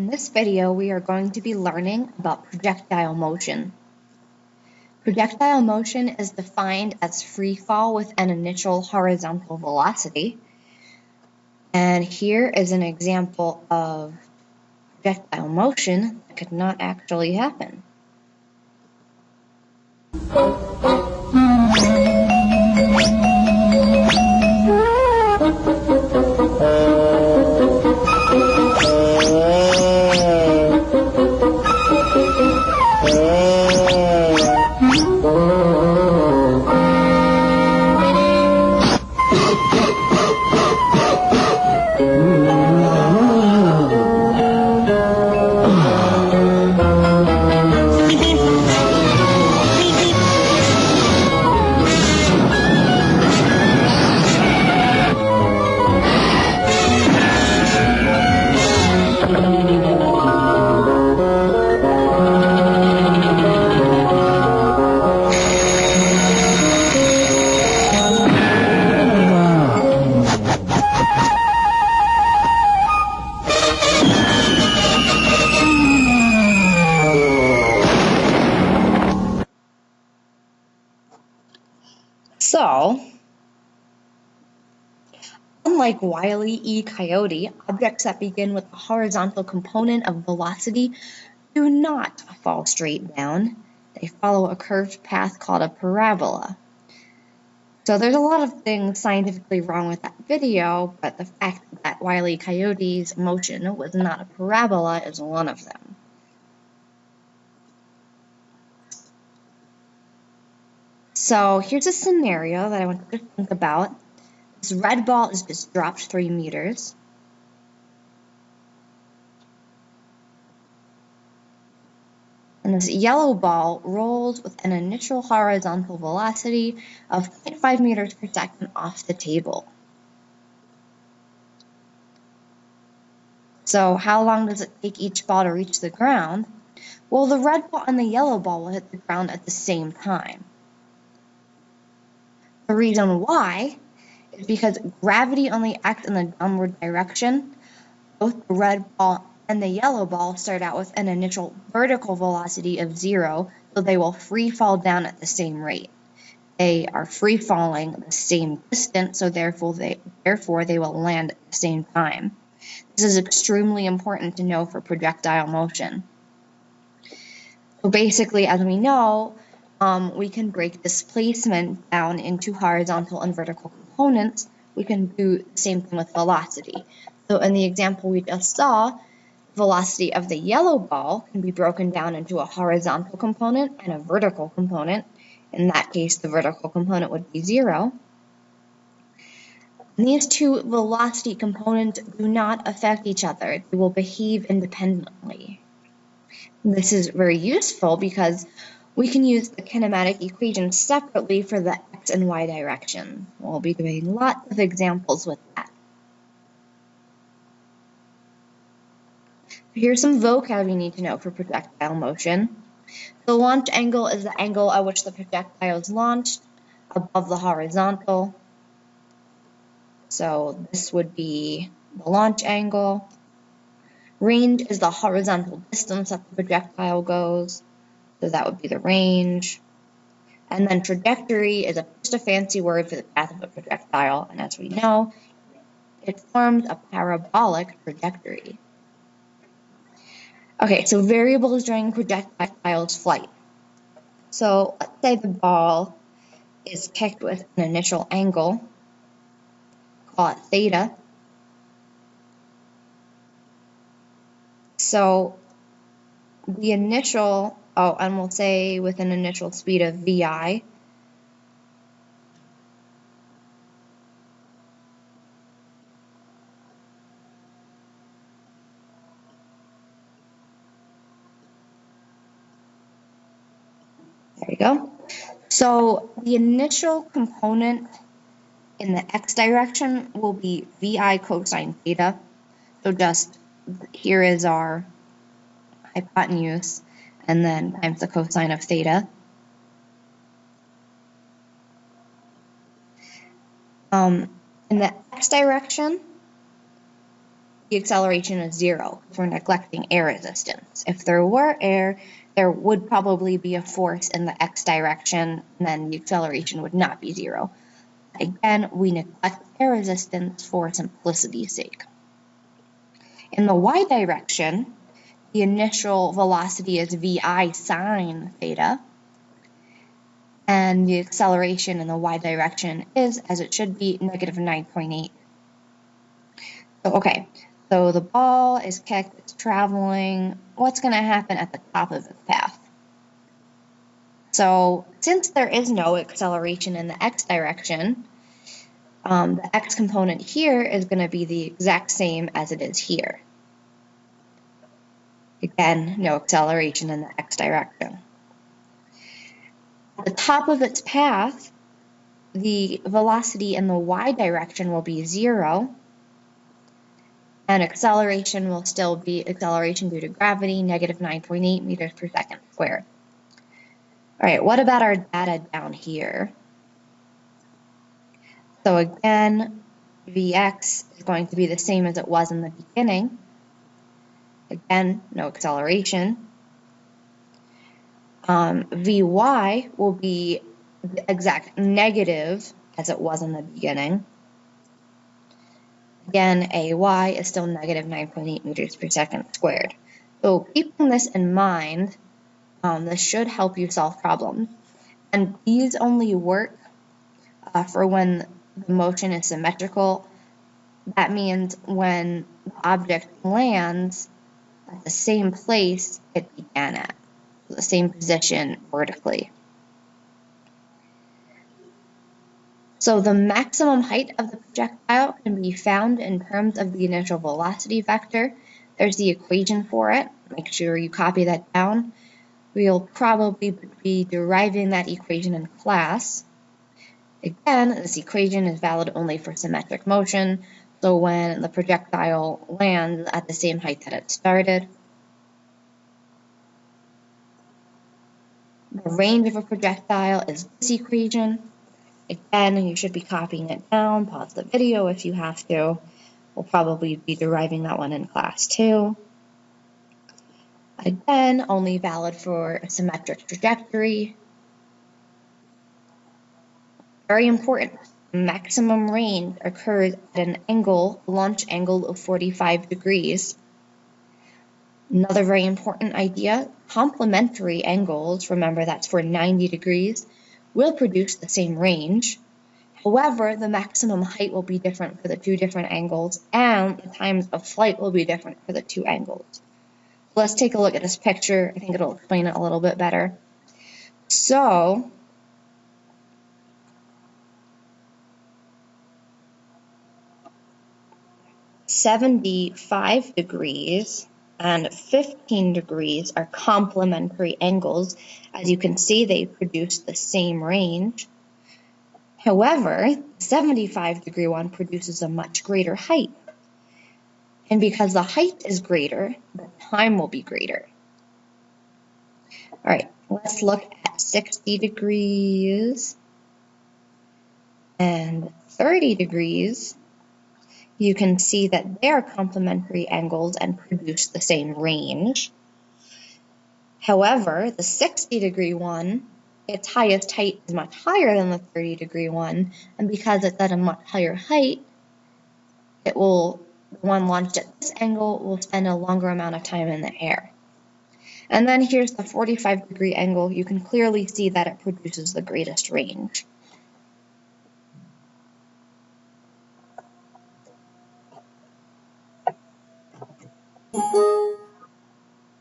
In this video, we are going to be learning about projectile motion. Projectile motion is defined as free fall with an initial horizontal velocity. And here is an example of projectile motion that could not actually happen. So, unlike Wile E. Coyote, objects that begin with a horizontal component of velocity do not fall straight down. They follow a curved path called a parabola. So there's a lot of things scientifically wrong with that video, but the fact that Wile E. Coyote's motion was not a parabola is one of them. So here's a scenario that I want you to think about. This red ball is just dropped 3 meters. And this yellow ball rolls with an initial horizontal velocity of 0.5 meters per second off the table. So how long does it take each ball to reach the ground? Well, the red ball and the yellow ball will hit the ground at the same time. The reason why is because gravity only acts in the downward direction. Both the red ball and the yellow ball start out with an initial vertical velocity of 0, so they will free fall down at the same rate. They are free falling the same distance, so therefore they will land at the same time. This is extremely important to know for projectile motion. So basically, as we know, we can break displacement down into horizontal and vertical components. We can do the same thing with velocity. So in the example we just saw, velocity of the yellow ball can be broken down into a horizontal component and a vertical component. In that case, the vertical component would be 0. And these two velocity components do not affect each other. They will behave independently. This is very useful because we can use the kinematic equation separately for the x and y direction. We'll be doing lots of examples with that. Here's some vocab you need to know for projectile motion. The launch angle is the angle at which the projectile is launched above the horizontal. So this would be the launch angle. Range is the horizontal distance that the projectile goes. So that would be the range. And then trajectory is just a fancy word for the path of a projectile. And as we know, it forms a parabolic trajectory. Okay, so variables during projectile's flight. So let's say the ball is kicked with an initial angle, call it theta. So the initial, and we'll say with an initial speed of vi. There you go. So the initial component in the x direction will be vi cosine theta. So just here is our hypotenuse, and then times the cosine of theta. In the x direction, the acceleration is 0. We're neglecting air resistance. If there were air, there would probably be a force in the x direction, and then the acceleration would not be 0. Again, we neglect air resistance for simplicity's sake. In the y direction, the initial velocity is vi sine theta, and the acceleration in the y direction is, as it should be, negative 9.8. So the ball is kicked, it's traveling. What's going to happen at the top of its path? So since there is no acceleration in the x direction, the x component here is going to be the exact same as it is here. Again, no acceleration in the x direction. At the top of its path, the velocity in the y direction will be 0, and acceleration will still be acceleration due to gravity, negative 9.8 meters per second squared. All right, what about our data down here? So again, Vx is going to be the same as it was in the beginning. Again, no acceleration. Vy will be the exact negative as it was in the beginning. Again, Ay is still negative 9.8 meters per second squared. So keeping this in mind, this should help you solve problems. And these only work for when the motion is symmetrical. That means when the object lands at the same place it began at, the same position vertically. So the maximum height of the projectile can be found in terms of the initial velocity vector. There's the equation for it. Make sure you copy that down. We'll probably be deriving that equation in class. Again, this equation is valid only for symmetric motion, so when the projectile lands at the same height that it started. The range of a projectile is this equation. Again, you should be copying it down. Pause the video if you have to. We'll probably be deriving that one in class too. Again, only valid for a symmetric trajectory. Very important. Maximum range occurs at an angle, launch angle of 45 degrees. Another very important idea, complementary angles, remember that's for 90 degrees, will produce the same range. However, the maximum height will be different for the two different angles, and the times of flight will be different for the two angles. So let's take a look at this picture. I think it'll explain it a little bit better. So, (75 degrees and 15 degrees are complementary angles. As you can see, they produce the same range. However, the 75-degree one produces a much greater height. And because the height is greater, the time will be greater. All right, let's look at 60 degrees and 30 degrees. You can see that they are complementary angles and produce the same range. However, the 60-degree one, its highest height is much higher than the 30-degree one, and because it's at a much higher height, the one launched at this angle will spend a longer amount of time in the air. And then here's the 45-degree angle. You can clearly see that it produces the greatest range.